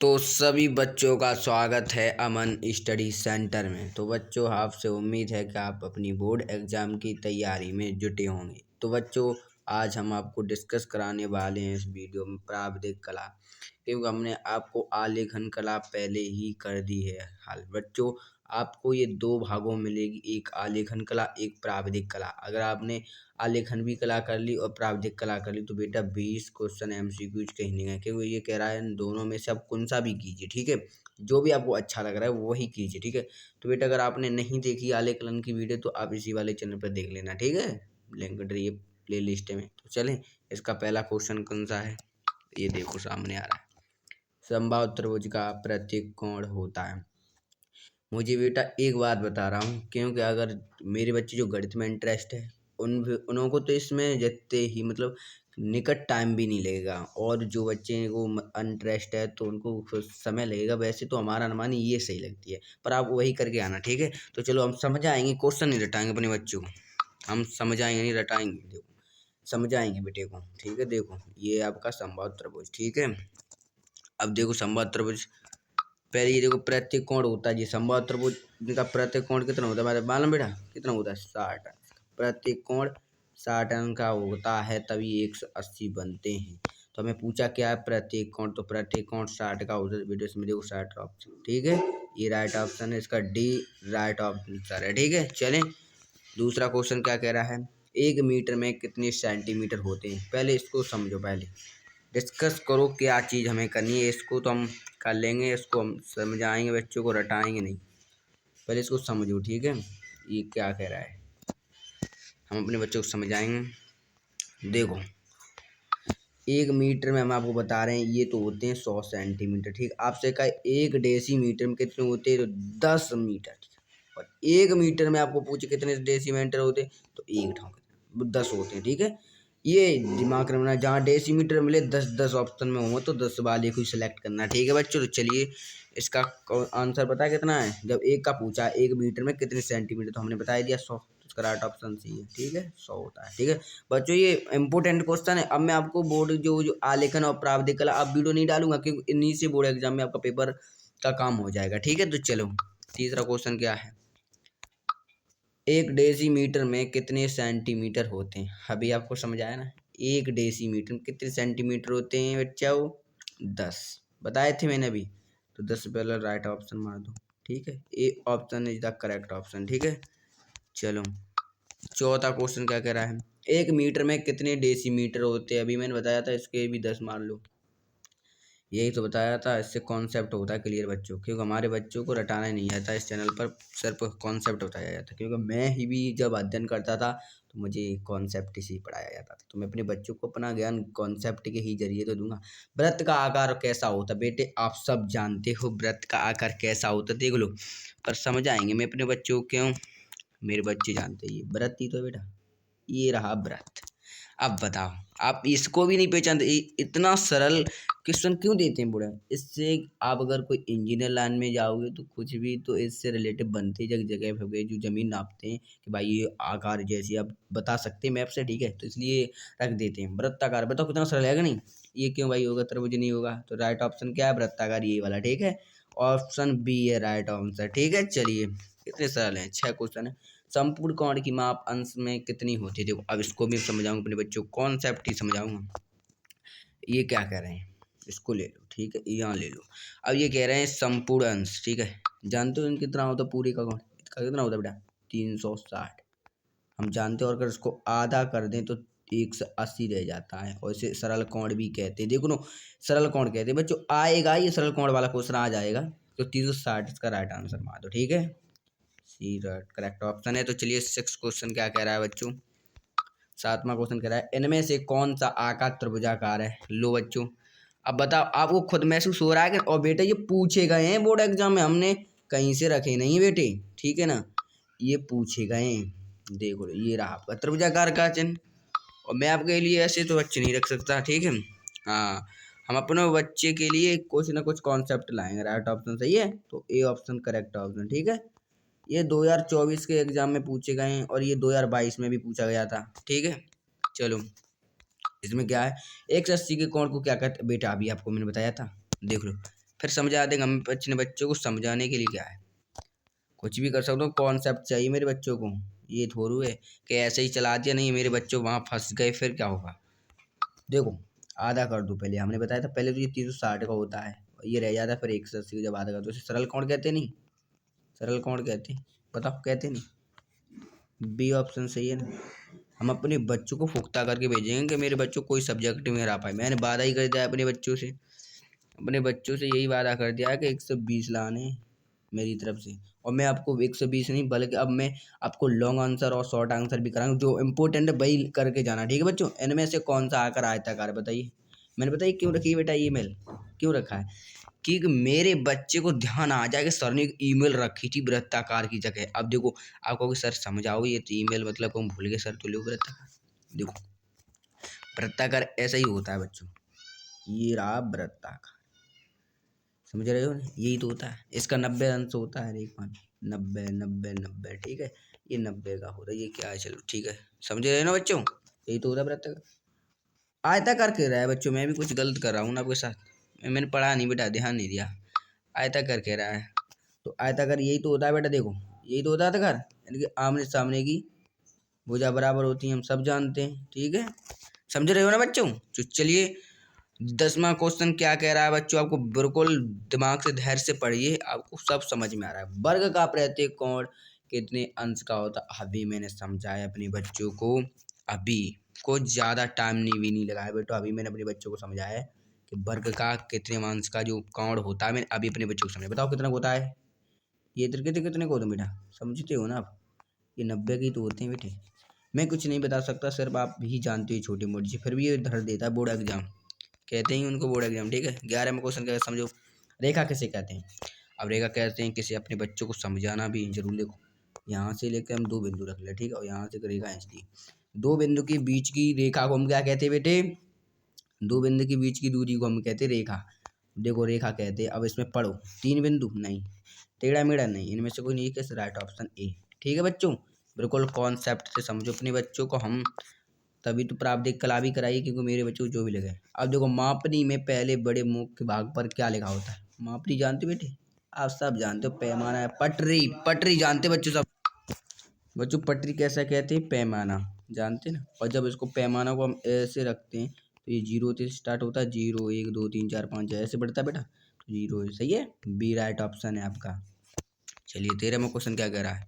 तो सभी बच्चों का स्वागत है अमन स्टडी सेंटर में। तो बच्चों, आपसे उम्मीद है कि आप अपनी बोर्ड एग्ज़ाम की तैयारी में जुटे होंगे। तो बच्चों, आज हम आपको डिस्कस कराने वाले हैं इस वीडियो में प्राविधिक कला, क्योंकि हमने आपको आलेखन कला पहले ही कर दी है। हाल बच्चों, आपको ये दो भागों में मिलेगी, एक आलेखन कला, एक प्राविधिक कला। अगर आपने आलेखन भी कला कर ली और प्राविधिक कला कर ली तो बेटा 20 क्वेश्चन MCQs कहीं नहीं गए, क्योंकि ये कह रहा है इन दोनों में से आप कौन सा भी कीजिए, ठीक है। जो भी आपको अच्छा लग रहा है वही कीजिए, ठीक है। तो बेटा, अगर आपने नहीं देखी आलेखन की वीडियो तो आप इसी वाले चैनल पर देख लेना, ठीक है। लिंक ये प्ले लिस्ट में। तो चलें, इसका पहला क्वेश्चन कौन सा है, ये देखो सामने आ रहा है। समबाहु त्रिभुज का प्रत्येक कोण होता है। मुझे बेटा एक बात बता रहा हूँ, क्योंकि अगर मेरे बच्चे जो गणित में इंटरेस्ट है उन को तो इसमें जितने ही मतलब निकट टाइम भी नहीं लगेगा, और जो बच्चे को इंटरेस्ट है तो उनको कुछ समय लगेगा। वैसे तो हमारा अनुमान ये सही लगती है, पर आप वही करके आना, ठीक है। तो चलो, हम समझाएंगे, क्वेश्चन नहीं रटाएंगे अपने बच्चों को, हम समझाएंगे नहीं रटाएंगे। देखो, समझाएंगे बेटे को, ठीक है। देखो, ये आपका समबाहु त्रिभुज, ठीक है। अब देखो, समबाहु त्रिभुज पहले ये देखो, प्रत्येक कोण होता है जी समबाहु त्रिभुज का प्रत्येक कोण कितना होता है, हमारे मालूम बेटा कितना होता है, 60 अंश। प्रत्येक कोण 60 अंश का होता है, तभी 180 बनते हैं। तो हमें पूछा क्या है, प्रत्येक कोण। तो प्रत्येक कोण 60 का होता है बेटा, इसमें देखो 60 ऑप्शन, ठीक है। ये राइट ऑप्शन है, इसका डी राइट आंसर है, ठीक है। चलें, दूसरा क्वेश्चन क्या कह रहा है, 1 मीटर में कितने सेंटीमीटर होते हैं। पहले इसको समझो, पहले डिस्कस करो क्या चीज़ हमें करनी है। इसको तो हम कर लेंगे, इसको हम समझाएंगे, बच्चों को रटाएंगे नहीं। पहले इसको समझो, ठीक है, ये क्या कह रहा है, हम अपने बच्चों को समझाएंगे। देखो, 1 मीटर में हम आपको बता रहे हैं, ये तो होते हैं 100 सेंटीमीटर, ठीक। आपसे कहा 1 डेसीमीटर में कितने होते हैं, तो 10 मीटर, ठीक है। और 1 मीटर में आपको पूछे कितने डेसीमीटर होते हैं, तो 10 होते हैं, ठीक है। ये दिमाग रखना, जहाँ डेसीमीटर मिले 10 ऑप्शन में हो तो 10 वाले को सिलेक्ट करना, ठीक है बच्चों। तो चलिए, इसका आंसर पता है कितना है। जब एक का पूछा 1 मीटर में कितने सेंटीमीटर, तो हमने बता दिया 100। इसका राइट ऑप्शन सी है, ठीक है, 100 होता है, ठीक है बच्चों। ये इंपॉर्टेंट क्वेश्चन है। अब मैं आपको बोर्ड जो आलेखन और प्राविधिक कला अब वीडियो नहीं डालूंगा, क्योंकि इन्हीं से बोर्ड एग्जाम में आपका पेपर का काम हो जाएगा, ठीक है। तो चलो, तीसरा क्वेश्चन क्या है, 1 डेसीमीटर में कितने सेंटीमीटर होते हैं। अभी आपको समझाया ना, 1 डेसीमीटर में कितने सेंटीमीटर होते हैं बच्चों, 10 बताए थे मैंने अभी। तो 10 से पहले राइट ऑप्शन मार दो, ठीक है। A option is the correct option, ठीक है। चलो, चौथा क्वेश्चन क्या कह रहा है, 1 मीटर में कितने डेसीमीटर होते हैं। अभी मैंने बताया था, इसके भी 10 मान लो। यही तो बताया था, इससे कॉन्सेप्ट होता है क्लियर बच्चों, क्योंकि हमारे बच्चों को रटाना नहीं आता इस चैनल पर, सिर्फ कॉन्सेप्ट बताया जाता है। क्योंकि मैं ही भी जब अध्ययन करता था तो मुझे कॉन्सेप्ट ही पढ़ाया जाता था, तो मैं अपने बच्चों को अपना ज्ञान कॉन्सेप्ट के ही जरिए तो दूंगा। वृत्त का आकार कैसा होता है बेटे, आप सब जानते हो वृत्त का आकार कैसा होता है, देख लो। पर समझाएंगे मैं अपने बच्चों को, क्यों, मेरे बच्चे जानते हैं। ये वृत्त ही तो बेटा, ये रहा वृत्त। अब बताओ, आप इसको भी नहीं पहचानते, इतना सरल क्वेश्चन क्यों देते हैं बुढ़ा। इससे आप अगर कोई इंजीनियर लाइन में जाओगे तो कुछ भी तो इससे रिलेटिव बनते जगह जगह हो गए, जो ज़मीन नापते हैं कि भाई ये आकार जैसे आप बता सकते हैं मैप से, ठीक है। तो इसलिए रख देते हैं वृत्ताकार। बताओ कितना सरल है कि नहीं। ये क्यों भाई होगा, त्रिभुज नहीं होगा। तो राइट ऑप्शन क्या है, वृत्ताकार, ये वाला, ठीक है। ऑप्शन बी है राइट आंसर, ठीक है। चलिए, कितने सरल हैं, 6 क्वेश्चन है। संपूर्ण कोण की माप अंश में कितनी होती है। देखो, अब इसको भी समझाऊंगा अपने बच्चों को, कॉन्सेप्ट ही समझाऊंगा। ये क्या कह रहे हैं, इसको ले लो, ठीक है, यहाँ ले लो। अब ये कह रहे हैं संपूर्ण अंश, ठीक है। जानते हो इन कितना होता है, पूरी का कोण इसका कितना होता है बेटा, 360 हम जानते हैं। और अगर इसको आधा कर दें तो 180 रह जाता है, और इसे सरल कोण भी कहते हैं। देखो ना, सरल कोण कहते हैं बच्चों, आएगा ये सरल कोण वाला क्वेश्चन आ जाएगा। तो 360 इसका राइट आंसर मार दो, ठीक है, सी राइट करेक्ट ऑप्शन है। तो चलिए, 6 क्वेश्चन क्या कह रहा है बच्चों, 7वां क्वेश्चन कह रहा है, इनमें से कौन सा आकार त्रिभुजाकार है। लो बच्चों, अब बताओ, आपको खुद महसूस हो रहा है कि, और बेटा ये पूछे गए हैं बोर्ड एग्जाम में, हमने कहीं से रखे नहीं बेटे, ठीक है ना, ये पूछे गए हैं। देखो, ये रहा आपका त्रिभुजाकार का चिन्ह, और मैं आपके लिए ऐसे तो बच्चे नहीं रख सकता, ठीक है। हाँ, हम अपने बच्चे के लिए कुछ ना कुछ कॉन्सेप्ट लाएंगे। राइट ऑप्शन सही है, तो ए ऑप्शन करेक्ट ऑप्शन, ठीक है। ये 2024 के एग्जाम में पूछे गए हैं, और ये 2022 में भी पूछा गया था, ठीक है। चलो, इसमें क्या है, 180 के कोण को क्या कहते हैं बेटा, अभी आपको मैंने बताया था, देख लो। फिर समझा देंगे हम अपने बच्चों को। समझाने के लिए क्या है, कुछ भी कर सकता हूँ, कॉन्सेप्ट चाहिए मेरे बच्चों को। ये थोड़ू है कि ऐसे ही चला दिया, नहीं मेरे बच्चों वहाँ फंस गए फिर क्या होगा। देखो आधा कर दो, पहले हमने बताया था पहले तो ये 360 का होता है, ये रह जाता है फिर 180 का जब आधा कर दो। इसे सरल कोण कहते नहीं, सरल कोण कहते, बताओ कहते नहीं। बी ऑप्शन सही है ना। हम अपने बच्चों को पुख्ता करके भेजेंगे कि मेरे बच्चों कोई सब्जेक्ट में हरा पाए। मैंने वादा ही कर दिया अपने बच्चों से, अपने बच्चों से यही वादा कर दिया है कि 120 लाने हैं मेरी तरफ से। और मैं आपको 120 नहीं बल्कि अब मैं आपको लॉन्ग आंसर और शॉर्ट आंसर भी कराऊंगा, जो इम्पोर्टेंट है वही करके जाना, ठीक है बच्चों। इनमें से कौन सा आकर आयताकार बताइए। मैंने बताइए क्यों रखी है बेटा ईमेल, क्यों रखा है कि मेरे बच्चे को ध्यान आ जाए कि सर ने एक ईमेल रखी थी वृत्ताकार की जगह। अब देखो आपको सर समझाओ ये तो ईमेल मतलब हम भूल गए सर, तो लो वृत्ताकार। देखो वृत्ताकार ऐसा ही होता है बच्चों, ये रहा वृत्ताकार, समझ रहे हो ना, यही तो होता है। इसका 90 अंश होता है रेखा, 90 90 90, ठीक है। ये 90 का होता है, ये क्या है चलो ठीक है, समझ रहे हो ना बच्चों, यही तो होता है वृत्ताकार। आयताकार कह रहा है बच्चों, मैं भी कुछ गलत कर रहा हूँ ना आपके साथ, मैंने पढ़ा नहीं बेटा, ध्यान नहीं दिया। आयताकार कह रहा है तो आयताकार यही तो होता है बेटा, देखो यही तो होता है आयताकार, यानी कि आमने सामने की भुजा बराबर होती है, हम सब जानते हैं, ठीक है। समझ रहे हो ना बच्चों। तो चलिए 10वां क्वेश्चन क्या कह रहा है बच्चों, आपको बिल्कुल दिमाग से धैर्य से पढ़िए, आपको सब समझ में आ रहा है। वर्ग का प्रत्येक कोण कितने अंश का होता है, अभी मैंने समझाया अपने बच्चों को, अभी कुछ ज़्यादा टाइम नहीं भी नहीं लगाया बेटा, अभी मैंने अपने बच्चों को समझाया है कि वर्ग का कितने अंश का जो कोण होता है, मैंने अभी अपने बच्चों को समझाया। बताओ कितना होता है, ये इधर कितने कितने को होता है बेटा, समझते हो ना आप, ये 90 की तो होते हैं बेटे। मैं कुछ नहीं बता सकता, सिर्फ आप ही जानते हो छोटी मोटी चीज़, फिर भी ये धर देता है बोर्ड एग्जाम, कहते हैं उनको बोर्ड एग्जाम, ठीक है। 11वां क्वेश्चन क्या है समझो, रेखा किसे कहते हैं। अब रेखा कहते हैं किसी अपने बच्चों को समझाना भी जरूर। देखो यहाँ से लेकर हम दो बिंदु रख ले, ठीक है, और यहाँ से एक रेखा खींच दी, दो बिंदु के बीच की रेखा को हम क्या कहते हैं बेटे, दो बिंदु के बीच की दूरी को हम कहते हैं रेखा। देखो रेखा कहते हैं, अब इसमें पढ़ो, तीन बिंदु नहीं, टेढ़ा मेढ़ा नहीं, इनमें से कोई नहीं, कैसे राइट ऑप्शन ए, ठीक है बच्चों। बिल्कुल कॉन्सेप्ट से समझो अपने बच्चों को, हम तभी तो प्रावधिक कला भी कराइए क्योंकि मेरे बच्चों को जो भी लगे। अब देखो मापनी में पहले बड़े मुख्य भाग पर क्या लिखा होता है, मापनी जानते हो बेटे, आप सब जानते हो, पैमाना है, पटरी, पटरी जानते हो बच्चों सब, बच्चों पटरी कैसा कहते हैं, पैमाना जानते हैं ना। और जब इसको पैमाना को हम ऐसे रखते हैं तो ये 0 से स्टार्ट होता है, 0 1 2 3 4 5 ऐसे बढ़ता है बेटा, तो 0 सही है, बी राइट ऑप्शन है आपका। चलिए 13वां क्वेश्चन क्या कह रहा है,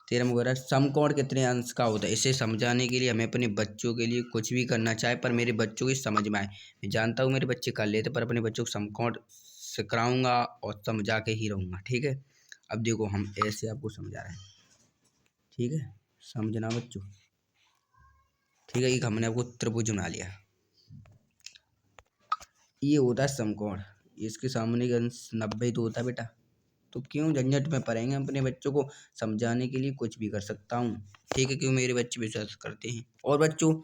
13वां कह रहा है समकोण कितने अंश का होता है। इसे समझाने के लिए हमें अपने बच्चों के लिए कुछ भी करना चाहे पर मेरे बच्चों की समझ में आए। मैं जानता हूँ मेरे बच्चे कर लेते, पर अपने बच्चों को समकोण सिखाऊंगा और समझा के ही रहूँगा, ठीक है। अब देखो हम ऐसे आपको समझा रहे हैं, ठीक है, समझना बच्चों, ठीक है। एक हमने आपको त्रिभुज बना लिया, ये होता है समकोण, इसके सामने का अंश 90 तो होता है बेटा, तो क्यों झंझट में पड़ेंगे, अपने बच्चों को समझाने के लिए कुछ भी कर सकता हूँ, ठीक है, क्यों मेरे बच्चे विश्वास करते हैं। और बच्चों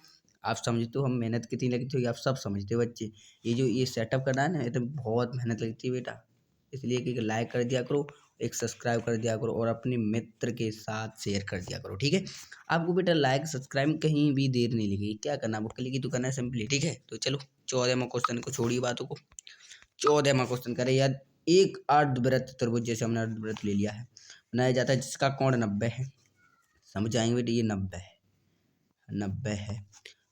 आप समझते हो हम मेहनत कितनी लगती होगी, आप सब समझते हो बच्चे, ये जो ये सेटअप करना है ना, ये तो बहुत मेहनत लगती है बेटा, इसलिए कि लाइक कर दिया करो, एक सब्सक्राइब कर दिया करो और अपने मित्र के साथ शेयर कर दिया करो, ठीक है। आपको बेटा लाइक सब्सक्राइब कहीं भी देर नहीं लगेगी, क्या करना आपको, क्लिक ही तो करना है सिंपली, ठीक है। तो चलो 14वां क्वेश्चन को छोड़िए बातों को, 14वां क्वेश्चन करे यार, एक अर्धवृत्त त्रिभुज, जैसे हमने अर्धवृत्त ले लिया है, बनाया जाता है जिसका कोण 90 है, समझ आएंगे बेटे, ये 90 है, 90 है,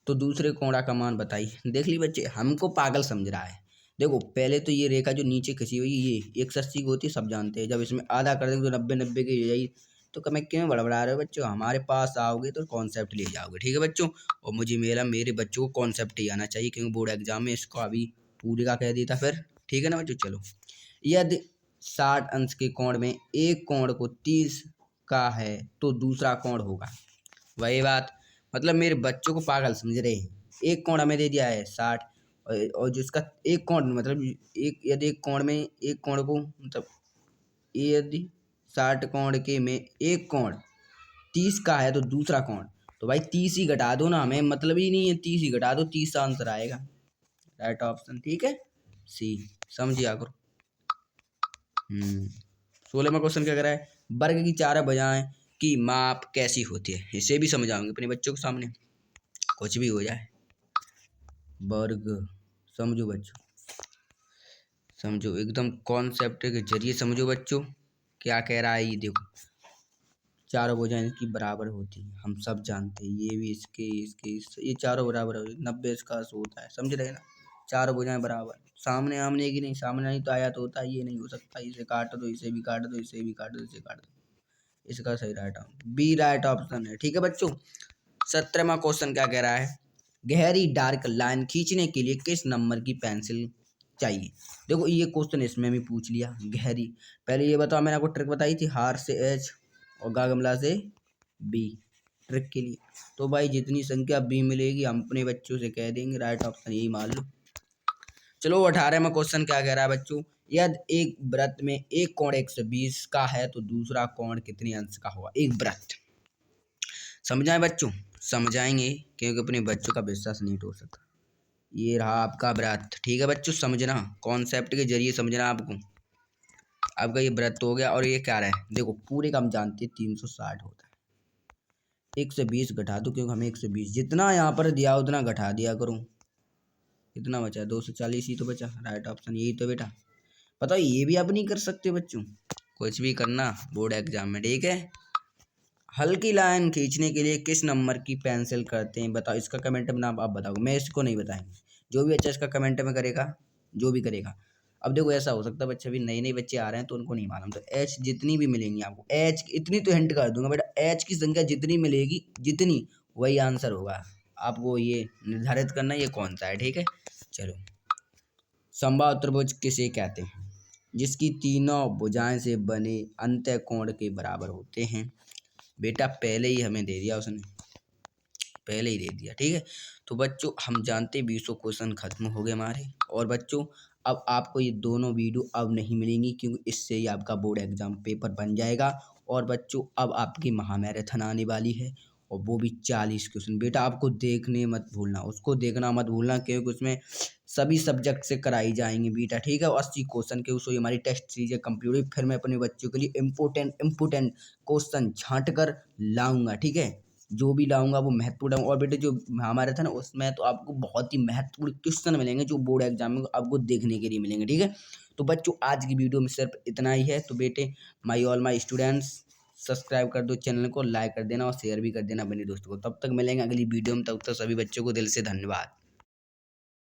तो दूसरे कोणा का मान बताइए। देख ली बच्चे हमको पागल समझ रहा है, देखो पहले तो ये रेखा जो नीचे खिंची हुई ये 180 की होती है, सब जानते हैं, जब इसमें आधा कर देंगे तो 90 90 की हो जाएगी, तो मैं क्यों बड़बड़ा रहे हो बच्चों, हमारे पास आओगे तो कॉन्सेप्ट ले जाओगे, ठीक है बच्चों। और मुझे मेरे बच्चों को कॉन्सेप्ट ही आना चाहिए क्योंकि बोर्ड एग्जाम में इसको अभी पूरी का कह देता फिर, ठीक है ना बच्चों। चलो यदि 60 अंश के कोण में एक कोण को 30 का है तो दूसरा कोण होगा, वही बात, मतलब मेरे बच्चों को पागल समझ रहे हैं। एक कोण हमें दे दिया है 60, और जिसका एक कोण मतलब एक, यदि एक कोण में एक कोण को मतलब यदि 60 कोण के में एक कोण 30 का है तो दूसरा कोण, तो भाई 30 ही घटा दो ना, हमें मतलब ही नहीं है, 30 ही घटा दो, 30 का आंसर आएगा, राइट ऑप्शन, ठीक है, सी, समझिए करो। 16वां क्वेश्चन क्या कह रहा है, वर्ग की चार भुजाएं की माप कैसी होती है, इसे भी समझाऊंगे अपने बच्चों के सामने, कुछ भी हो जाए। वर्ग समझो बच्चों, समझो, एकदम कॉन्सेप्ट के जरिए समझो बच्चों। क्या कह रहा है ये देखो, चारों भुजाएं इसकी बराबर होती हैं, हम सब जानते हैं। ये भी ये चारों बराबर होती, 90 इसका 100 होता है, समझ रहे हैं ना। चारों भुजाएं बराबर, सामने आमने की नहीं, सामने नहीं तो आया तो होता है, ये नहीं हो सकता। इसे काट दो, इसे भी काट दो, इसे भी काट दो, इसे काट दो। इसका सही right option B right option है। ठीक है बच्चों, 17वां क्वेश्चन क्या कह रहा है, गहरी डार्क लाइन खींचने के लिए किस नंबर की पेंसिल चाहिए। देखो ये क्वेश्चन इसमें भी पूछ लिया, गहरी। पहले ये बताओ, मैंने आपको ट्रिक बताई थी, हार से एच और गागमला से बी, ट्रिक के लिए। तो भाई जितनी संख्या बी मिलेगी हम अपने बच्चों से कह देंगे, राइट ऑप्शन यही मान लो। चलो 18वां क्वेश्चन क्या कह रहा है बच्चों, यदि एक वृत्त में एक कोण 120 का है तो दूसरा कोण कितने अंश का होगा। एक वृत्त समझाएं बच्चों, समझाएंगे क्योंकि अपने बच्चों का विश्वास नहीं टूट सकता। ये रहा आपका व्रत। ठीक है बच्चों, समझना, कॉन्सेप्ट के जरिए समझना आपको। आपका ये व्रत हो गया। और ये क्या रहा है, देखो पूरे का हम जानते हैं 360 होता है, 120 घटा दो, क्योंकि हमें 120 जितना यहाँ पर दिया उतना घटा दिया करो। कितना बचा, 240 ही तो बचा, राइट ऑप्शन यही तो बेटा। बताओ ये भी आप नहीं कर सकते बच्चों, कुछ भी करना बोर्ड एग्जाम में। ठीक है, हल्की लाइन खींचने के लिए किस नंबर की पेंसिल करते हैं, बताओ। इसका कमेंट में नाम आप बताओ, मैं इसको नहीं बताएंगे। जो भी अच्छा इसका कमेंट में करेगा, जो भी करेगा। अब देखो ऐसा हो सकता है बच्चे भी नए नए बच्चे आ रहे हैं तो उनको नहीं मालूम, तो एच जितनी भी मिलेंगी आपको, एच इतनी तो हिंट कर दूंगा बेटा, एच की संख्या जितनी मिलेगी, जितनी वही आंसर होगा। आपको ये निर्धारित करना ये कौन सा है। ठीक है, चलो। समबाहु त्रिभुज किसे कहते हैं, जिसकी तीनों भुजाएं से बने अंतः कोण के बराबर होते हैं। बेटा पहले ही हमें दे दिया उसने, पहले ही दे दिया। ठीक है, तो बच्चों हम जानते 20 क्वेश्चन खत्म हो गए हमारे। और बच्चों अब आपको ये दोनों वीडियो अब नहीं मिलेंगी, क्योंकि इससे ही आपका बोर्ड एग्जाम पेपर बन जाएगा। और बच्चों अब आपकी महामैराथन आने वाली है, और वो भी 40 क्वेश्चन। बेटा आपको देखने मत भूलना, उसको देखना मत भूलना, क्योंकि उसमें सभी सब्जेक्ट से कराई जाएंगी बेटा। ठीक है, 80 क्वेश्चन के उसको हमारी टेस्ट सीरीज कंप्लीट हुई। फिर मैं अपने बच्चों के लिए इम्पोर्टेंट क्वेश्चन छांट कर लाऊंगा। ठीक है, जो भी लाऊंगा वो महत्वपूर्ण। और बेटे जो हमारा था ना, उसमें तो आपको बहुत ही महत्वपूर्ण क्वेश्चन मिलेंगे, जो बोर्ड एग्जाम में आपको देखने के लिए मिलेंगे। ठीक है, तो बच्चों आज की वीडियो में सिर्फ इतना ही है। तो बेटे my all my students, subscribe कर दो चैनल को, लाइक कर देना और शेयर भी कर देना अपने दोस्तों को। तब तक मिलेंगे अगली वीडियो में, तब तक सभी बच्चों को दिल से धन्यवाद।